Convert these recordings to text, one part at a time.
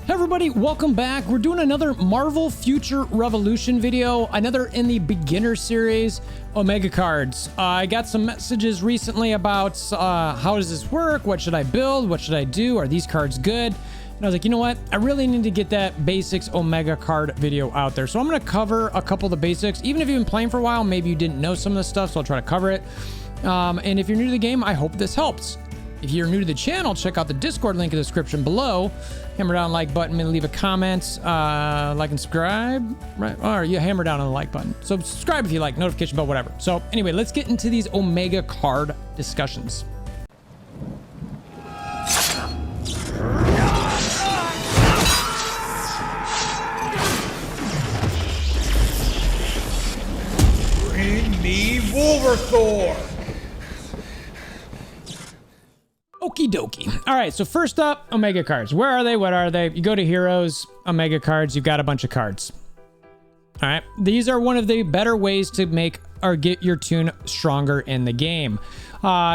Hey everybody, welcome back. We're doing another Marvel Future Revolution video, another in the beginner series, Omega cards. I got some messages recently about how does this work? What should I build? What should I do? Are these cards good? And I was like, you know what? I really need to get that basics Omega card video out there. So I'm going to cover a couple of the basics. Even if you've been playing for a while, maybe you didn't know some of this stuff, so I'll try to cover it. And if you're new to the game, I hope this helps. If you're new to the channel, check out the Discord link in the description below. Hammer down the like button and leave a comment, like and subscribe, right? Or you hammer down on the like button. So subscribe if you like, notification bell, whatever. So anyway, let's get into these Omega card discussions. Bring me WolverThor! Okie dokie. All right, so first up, Omega cards. Where are they? What are they? You go to Heroes, Omega cards, you've got a bunch of cards. All right, these are one of the better ways to make or get your toon stronger in the game.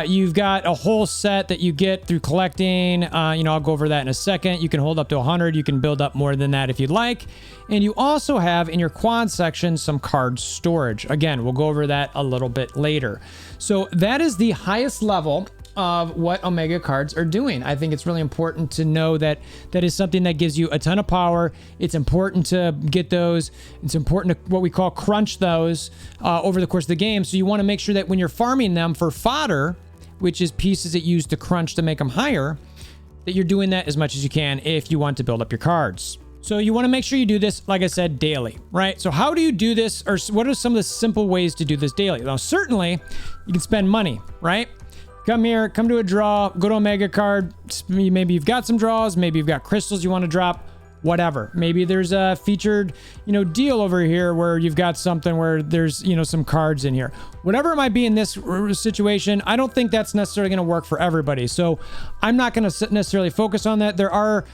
You've got a whole set that you get through collecting. I'll go over that in a second. You can hold up to 100. You can build up more than that if you'd like. And you also have in your quad section some card storage. Again, we'll go over that a little bit later. So that is the highest level of what Omega cards are doing. I think it's really important to know that that is something that gives you a ton of power. It's important to get those. It's important to what we call crunch those over the course of the game. So you want to make sure that when you're farming them for fodder, which is pieces that you use to crunch to make them higher, that you're doing that as much as you can if you want to build up your cards. So you want to make sure you do this, like I said, daily, right? So how do you do this, or what are some of the simple ways to do this daily? Now, certainly you can spend money, right? Come here, come to a draw, go to Omega card. Maybe you've got some draws, maybe you've got crystals you want to drop, whatever. Maybe there's a featured, deal over here where you've got something where there's, some cards in here. Whatever it might be in this situation, I don't think that's necessarily going to work for everybody. So I'm not going to necessarily focus on that. There are,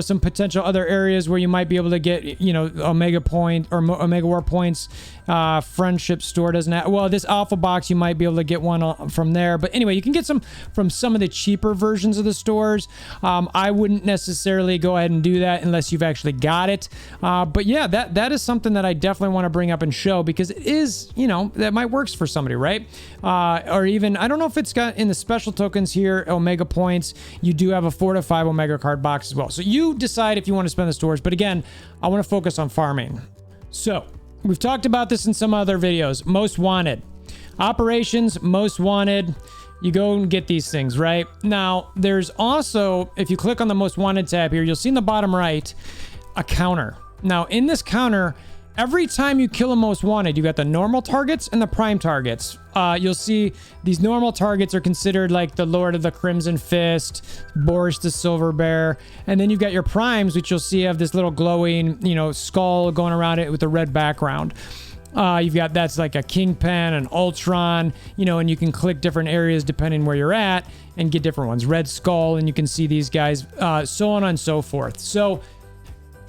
some potential other areas where you might be able to get, Omega point or Omega War points. Friendship store doesn't have, well, this alpha box, you might be able to get one from there. But anyway, you can get some from some of the cheaper versions of the stores. I wouldn't necessarily go ahead and do that unless you've actually got it. But yeah, that is something that I definitely want to bring up and show, because it is, that might work for somebody, right? Or even, I don't know if it's got in the special tokens here, Omega points, you do have a 4 to 5 Omega card box as well. So you decide if you want to spend the stores, but again, I want to focus on farming. So we've talked about this in some other videos. Most wanted. Operations, most wanted. You go and get these things, right? Now, there's also, if you click on the most wanted tab here, you'll see in the bottom right, a counter. Now, in this counter, every time you kill a most wanted, you got the normal targets and the prime targets. You'll see these normal targets are considered like the Lord of the Crimson Fist, Boris the Silver Bear, and then you've got your primes, which you'll see have this little glowing, skull going around it with a red background. You've got, that's like a Kingpin, an Ultron, and you can click different areas depending where you're at and get different ones. Red Skull, and you can see these guys, so on and so forth. So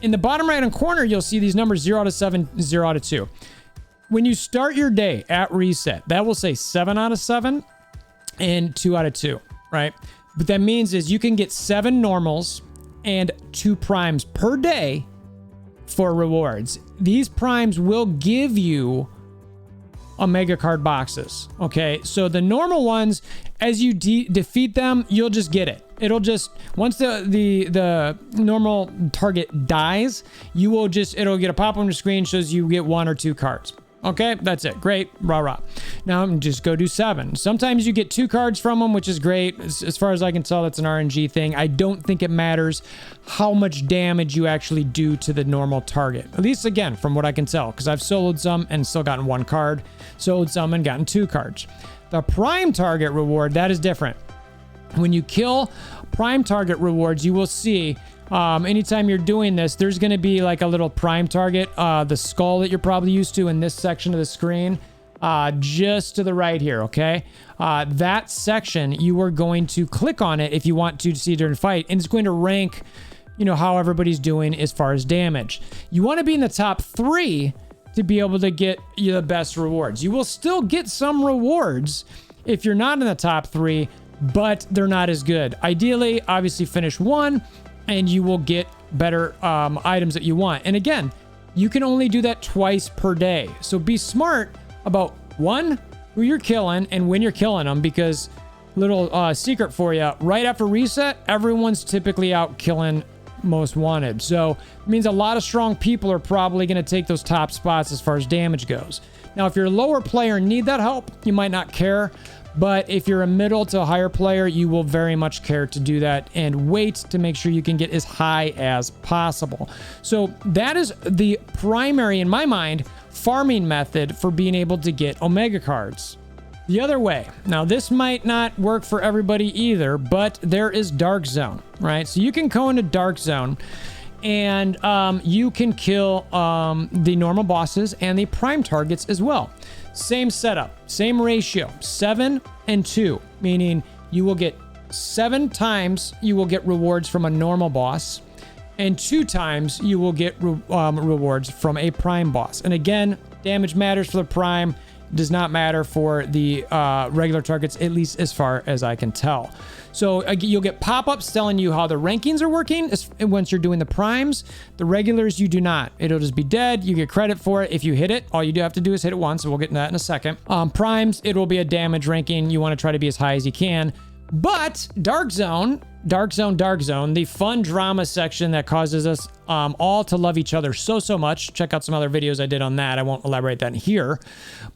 in the bottom right hand corner, you'll see these numbers 0 out of 7, 0 out of 2. When you start your day at reset, that will say 7 out of 7 and 2 out of 2, right? But that means is you can get 7 normals and 2 primes per day for rewards. These primes will give you Omega card boxes, okay? So the normal ones, as you defeat them, you'll just get it. It'll just, once the normal target dies, you will just, it'll get a pop on your screen, shows you get 1 or 2 cards. Okay, that's it. Great. Rah, rah. Now just go do 7. Sometimes you get 2 cards from them, which is great. As far as I can tell, that's an RNG thing. I don't think it matters how much damage you actually do to the normal target. At least, again, from what I can tell, because I've soloed some and still gotten 1 card, soloed some and gotten 2 cards. The prime target reward, that is different. When you kill prime target rewards, you will see anytime you're doing this, there's going to be like a little prime target, the skull that you're probably used to in this section of the screen, just to the right here, okay? That section, you are going to click on it if you want to see it during a fight, and it's going to rank, how everybody's doing as far as damage. You want to be in the top 3 to be able to get you the best rewards. You will still get some rewards if you're not in the top 3, but they're not as good. Ideally, obviously finish 1 and you will get better items that you want. And again, you can only do that twice per day. So be smart about one, who you're killing and when you're killing them, because little secret for you, right after reset, everyone's typically out killing most wanted. So it means a lot of strong people are probably going to take those top spots as far as damage goes. Now, if you're a lower player and need that help, you might not care. But if you're a middle to a higher player, you will very much care to do that and wait to make sure you can get as high as possible. So that is the primary, in my mind, farming method for being able to get Omega cards. The other way, now this might not work for everybody either, but there is Dark Zone, right? So you can go into Dark Zone and you can kill the normal bosses and the prime targets as well. Same setup, same ratio, 7 and 2, meaning you will get 7 times you will get rewards from a normal boss, and 2 times you will get rewards from a prime boss. And again, damage matters for the prime, does not matter for the regular targets, at least as far as I can tell. So you'll get pop-ups telling you how the rankings are working once you're doing the primes. The regulars, you do not. It'll just be dead. You get credit for it if you hit it. All you do have to do is hit it once, and we'll get into that in a second. Primes, it will be a damage ranking. You want to try to be as high as you can. But Dark Zone, the fun drama section that causes us all to love each other so much. Check out some other videos I did on that. I won't elaborate that here.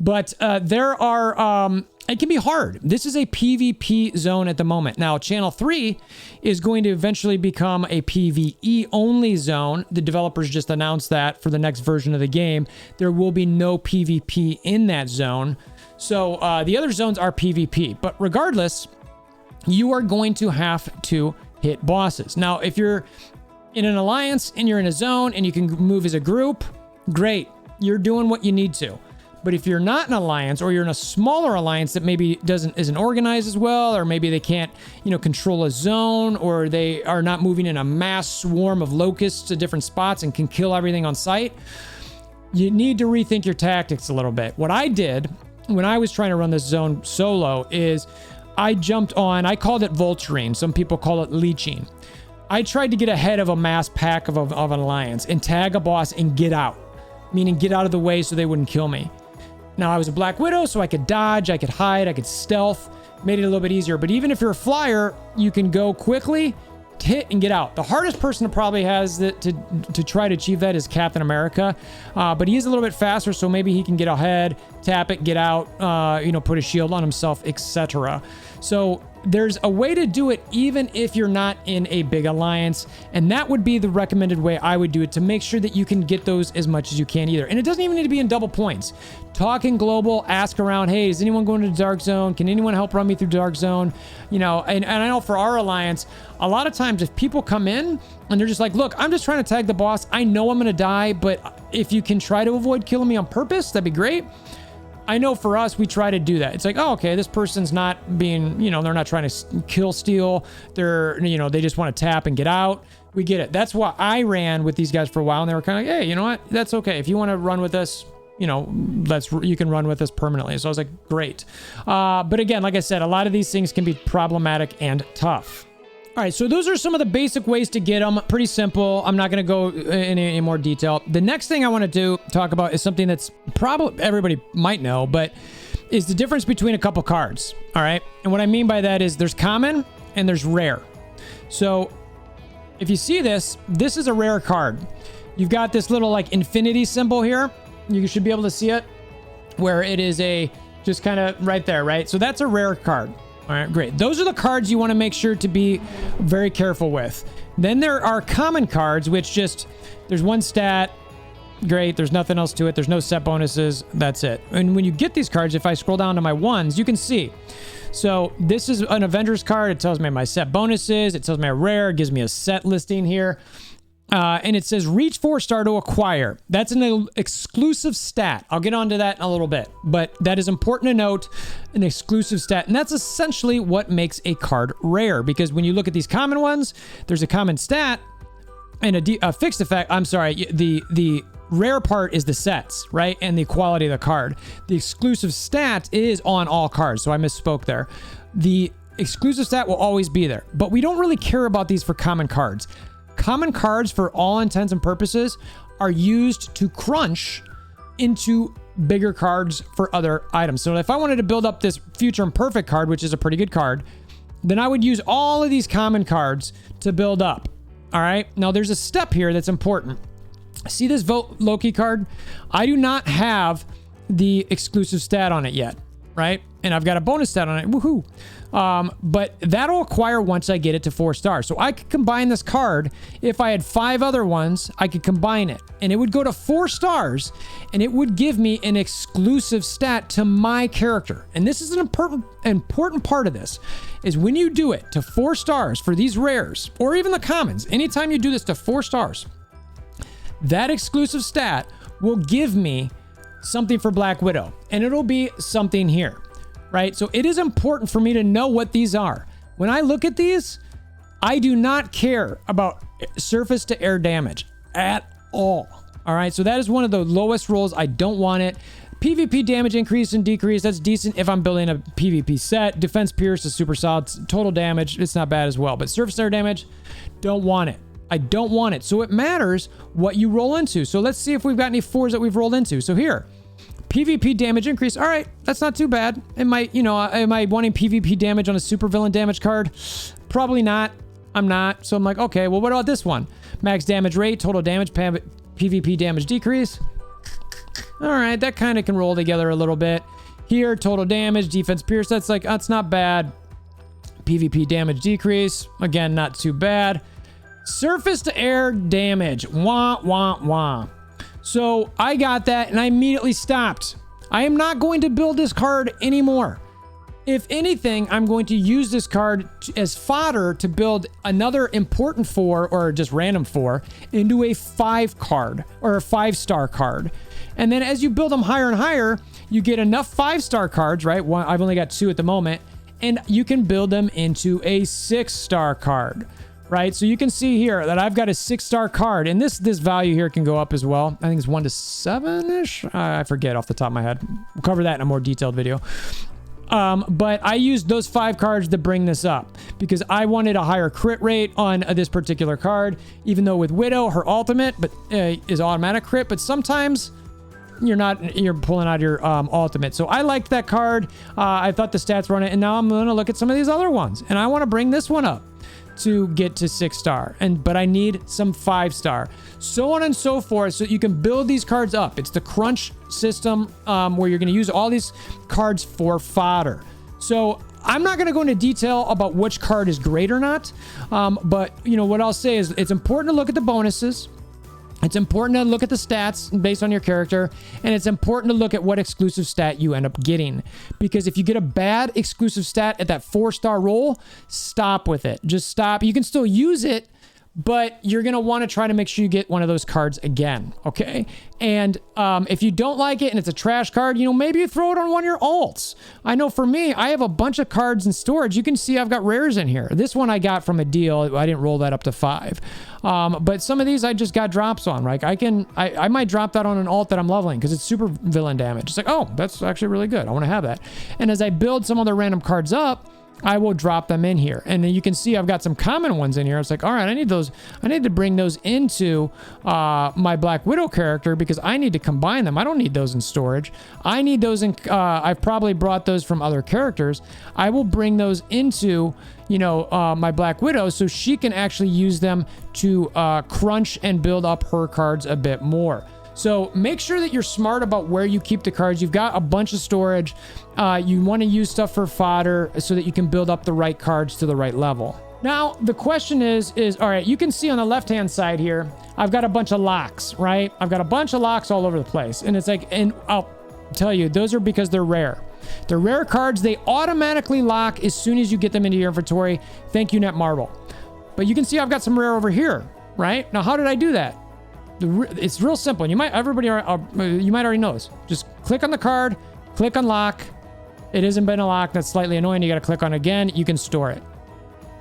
But there are... it can be hard. This is a PvP zone at the moment. Now, Channel 3 is going to eventually become a PvE only zone. The developers just announced that for the next version of the game. There will be no PvP in that zone. So the other zones are PvP. But regardless, you are going to have to hit bosses. Now, if you're in an alliance and you're in a zone and you can move as a group, great. You're doing what you need to. But if you're not an alliance, or you're in a smaller alliance that maybe isn't organized as well, or maybe they can't, control a zone, or they are not moving in a mass swarm of locusts to different spots and can kill everything on sight, you need to rethink your tactics a little bit. What I did when I was trying to run this zone solo is I jumped on, I called it vulturing. Some people call it leeching. I tried to get ahead of a mass pack of an alliance and tag a boss and get out, meaning get out of the way so they wouldn't kill me. Now, I was a Black Widow, so I could dodge, I could hide, I could stealth, made it a little bit easier. But even if you're a flyer, you can go quickly, hit, and get out. The hardest person that probably has to try to achieve that is Captain America. But he is a little bit faster, so maybe he can get ahead, tap it, get out, put a shield on himself, etc. So there's a way to do it even if you're not in a big alliance, and that would be the recommended way I would do it to make sure that you can get those as much as you can either. And it doesn't even need to be in double points. Talk in global, ask around, hey, is anyone going to the Dark Zone? Can anyone help run me through Dark Zone? And I know for our alliance, a lot of times if people come in and they're just like, look, I'm just trying to tag the boss. I know I'm going to die, but if you can try to avoid killing me on purpose, that'd be great. I know for us, we try to do that. It's like, oh, okay, this person's not being, they're not trying to kill steal. They're, they just want to tap and get out. We get it. That's why I ran with these guys for a while, and they were kind of like, hey, you know what? That's okay. If you want to run with us, you can run with us permanently. So I was like, great. But again, like I said, a lot of these things can be problematic and tough. All right, so those are some of the basic ways to get them. Pretty simple. I'm not going to go in any more detail. The next thing I want to talk about is something that's probably everybody might know, but is the difference between a couple cards. All right, and what I mean by that is there's common and there's rare. So if you see this is a rare card. You've got this little like infinity symbol here. You should be able to see it, where it is just kind of right there, right? So that's a rare card. All right, great. Those are the cards you want to make sure to be very careful with. Then there are common cards, which there's one stat. Great. There's nothing else to it. There's no set bonuses. That's it. And when you get these cards, if I scroll down to my ones, you can see. So this is an Avengers card. It tells me my set bonuses. It tells me a rare. It gives me a set listing here. And it says reach 4-star to acquire. That's an exclusive stat. I'll get onto that in a little bit, but that is important to note, an exclusive stat. And that's essentially what makes a card rare, because when you look at these common ones, there's a common stat and a fixed effect. I'm sorry. The rare part is the sets, right? And the quality of the card. The exclusive stat is on all cards. So I misspoke there. The exclusive stat will always be there, but we don't really care about these for common cards. common cards, for all intents and purposes, are used to crunch into bigger cards for other items. So if I wanted to build up this Future Imperfect card, which is a pretty good card, then I would use all of these common cards to build up. All right. Now there's a step here that's important. See this Vote Loki card? I do not have the exclusive stat on it yet, right? And I've got a bonus stat on it. Woohoo. But that'll acquire once I get it to 4 stars. So I could combine this card. If I had 5 other ones, I could combine it and it would go to 4 stars and it would give me an exclusive stat to my character. And this is an important part of this, is when you do it to 4 stars for these rares or even the commons, anytime you do this to 4 stars, that exclusive stat will give me something for Black Widow, and it'll be something here, right? So it is important for me to know what these are. When I look at these, I do not care about surface to air damage at all. All right, so that is one of the lowest rolls. I don't want it. PvP damage increase and decrease, that's decent if I'm building a PvP set. Defense Pierce is super solid. Total damage, it's not bad as well. But surface to air damage, don't want it. I don't want it. So it matters what you roll into. So let's see if we've got any 4s that we've rolled into. So here, PvP damage increase. All right, that's not too bad. It might, am I wanting PvP damage on a super villain damage card? Probably not. I'm not. So I'm like, okay, well, what about this one? Max damage rate, total damage, PvP damage decrease. All right, that kind of can roll together a little bit. Here, total damage, defense pierce. That's not bad. PvP damage decrease. Again, not too bad. Surface to air damage. Wah, wah, wah. So I got that and I immediately stopped. I am not going to build this card anymore. If anything, I'm going to use this card as fodder to build another important 4 or just random 4 into a 5 card or a 5-star card. And then as you build them higher and higher, you get enough 5-star cards, right? I've only got 2 at the moment, and you can build them into a 6-star card. Right, so you can see here that I've got a 6-star card, and this value here can go up as well. I think it's 1 to 7-ish. I forget off the top of my head. We'll cover that in a more detailed video. But I used those 5 cards to bring this up because I wanted a higher crit rate on this particular card, even though with Widow, her ultimate is automatic crit, but sometimes you're pulling out your ultimate. So I liked that card. I thought the stats were on it, and now I'm going to look at some of these other ones, and I want to bring this one up to get to 6-star, but I need some 5-star, so on and so forth, so you can build these cards up. It's the crunch system where you're going to use all these cards for fodder. So I'm not going to go into detail about which card is great or not, but what I'll say is it's important to look at the bonuses. It's important to look at the stats based on your character, and it's important to look at what exclusive stat you end up getting. Because if you get a bad exclusive stat at that 4-star roll, stop with it. Just stop. You can still use it, but you're going to want to try to make sure you get one of those cards again, okay? And if you don't like it and it's a trash card, maybe you throw it on one of your alts. I know for me, I have a bunch of cards in storage. You can see I've got rares in here. This one I got from a deal. I didn't roll that up to 5. But some of these I just got drops on. Like I might drop that on an alt that I'm leveling because it's super villain damage. It's like, oh, that's actually really good. I want to have that. And as I build some other random cards up, I will drop them in here. And then you can see I've got some common ones in here. It's like, all right, I need those. I need to bring those into my Black Widow character because I need to combine them. I don't need those in storage. I need those in, I've probably brought those from other characters. I will bring those into, my Black Widow so she can actually use them to crunch and build up her cards a bit more. So make sure that you're smart about where you keep the cards. You've got a bunch of storage. You want to use stuff for fodder so that you can build up the right cards to the right level. Now, the question is, all right, you can see on the left-hand side here, I've got a bunch of locks, right? I've got a bunch of locks all over the place. And it's like, and I'll tell you, those are because they're rare. They're rare cards. They automatically lock as soon as you get them into your inventory. Thank you, Netmarble. But you can see I've got some rare over here, right? Now, how did I do that? It's real simple. You might already know this. Just click on the card, click unlock. It hasn't been unlocked. That's slightly annoying. You got to click on again. You can store it.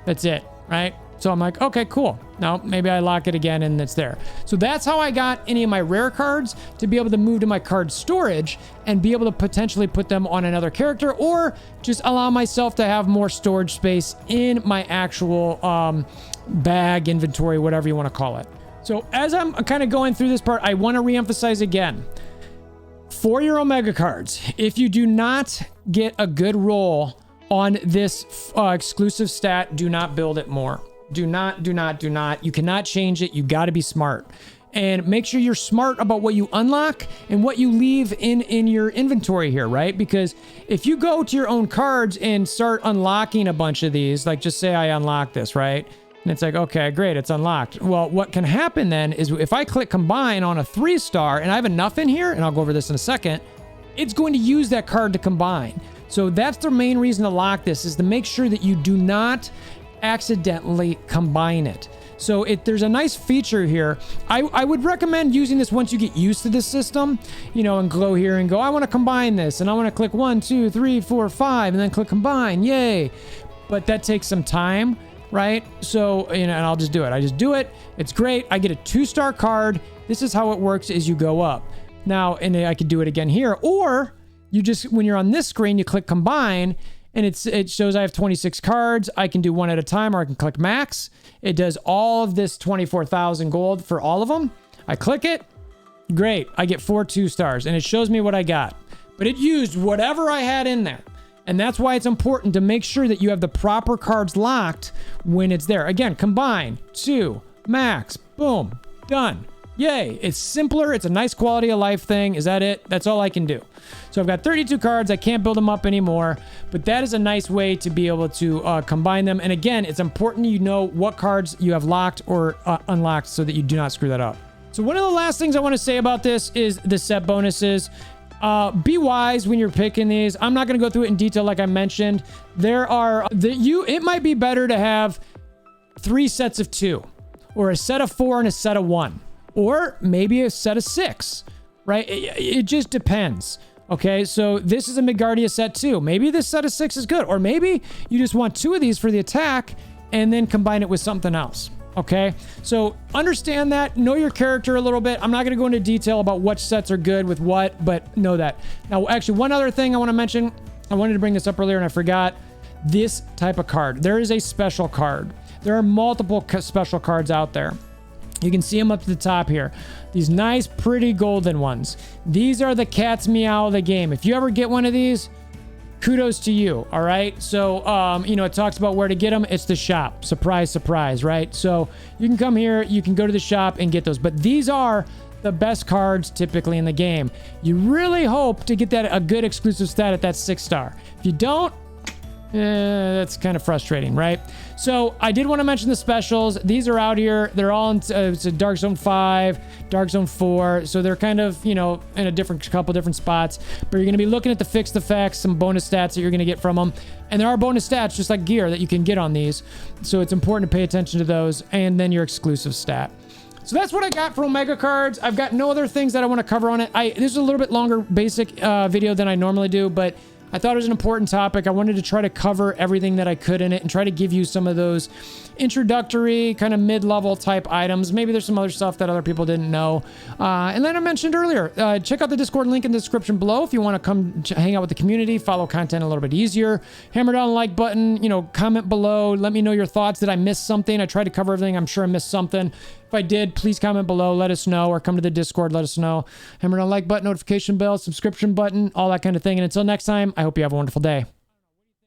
That's it, right? So I'm like, okay, cool. No, maybe I lock it again and it's there. So that's how I got any of my rare cards to be able to move to my card storage and be able to potentially put them on another character, or just allow myself to have more storage space in my actual bag, inventory, whatever you want to call it. So as I'm kind of going through this part, I want to reemphasize again, for your Omega cards, if you do not get a good roll on this exclusive stat, do not build it more. Do not. You cannot change it. You got to be smart. And make sure you're smart about what you unlock and what you leave in your inventory here, right? Because if you go to your own cards and start unlocking a bunch of these, like just say I unlock this, right? And it's like, okay, great, it's unlocked. Well, what can happen then is if I click combine on a 3-star and I have enough in here, and I'll go over this in a second, it's going to use that card to combine. So that's the main reason to lock this, is to make sure that you do not accidentally combine it. So there's a nice feature here. I would recommend using this once you get used to this system, you know, and go here and go, I want to combine this, and I want to click 1, 2, 3, 4, 5, and then click combine, yay. But that takes some time, right? So, you know, and I'll just do it. I just do it. It's great. I get a 2-star card. This is how it works, is you go up. Now, and I could do it again here, or you just, when you're on this screen, you click combine, and it shows I have 26 cards. I can do one at a time, or I can click max. It does all of this 24,000 gold for all of them. I click it. Great. I get 4 2-stars, and it shows me what I got. But it used whatever I had in there. And that's why it's important to make sure that you have the proper cards locked when it's there. Again, combine, 2, max, boom, done. Yay. It's simpler. It's a nice quality of life thing. Is that it? That's all I can do. So I've got 32 cards. I can't build them up anymore, but that is a nice way to be able to combine them. And again, it's important you know what cards you have locked or unlocked so that you do not screw that up. So one of the last things I want to say about this is the set bonuses. Be wise when you're picking these. I'm not going to go through it in detail like I mentioned. It might be better to have 3 sets of 2, or a set of 4 and a set of 1, or maybe a set of 6, right? It just depends. Okay, so this is a Midgardia set 2. Maybe this set of 6 is good, or maybe you just want 2 of these for the attack and then combine it with something else. Okay, so understand that, know your character a little bit. I'm not going to go into detail about what sets are good with what, but know that. Now, actually, one other thing I want to mention, I wanted to bring this up earlier and I forgot. This type of card, there is a special card. There are multiple special cards out there. You can see them up to the top here. These nice, pretty golden ones. These are the cat's meow of the game. If you ever get one of these, kudos to you, all right? So, you know, it talks about where to get them. It's the shop. Surprise, surprise, right? So you can come here, you can go to the shop and get those. But these are the best cards typically in the game. You really hope to get a good exclusive stat at that 6-star. If you don't, that's kind of frustrating, right? So I did want to mention the specials. These are out here. They're all in it's a Dark Zone 5, Dark Zone 4. So they're kind of, you know, in a couple different spots. But you're going to be looking at the fixed effects, some bonus stats that you're going to get from them. And there are bonus stats, just like gear, that you can get on these. So it's important to pay attention to those. And then your exclusive stat. So that's what I got for Omega cards. I've got no other things that I want to cover on it. This is a little bit longer basic video than I normally do, but I thought it was an important topic. I wanted to try to cover everything that I could in it and try to give you some of those introductory kind of mid-level type items. Maybe there's some other stuff that other people didn't know. And then I mentioned earlier, check out the Discord link in the description below if you want to come hang out with the community, follow content a little bit easier. Hammer down the like button, you know, comment below. Let me know your thoughts. Did I miss something? I tried to cover everything. I'm sure I missed something. If I did, please comment below, let us know, or come to the Discord, let us know. Hammer down the like button, notification bell, subscription button, all that kind of thing. And until next time, I hope you have a wonderful day.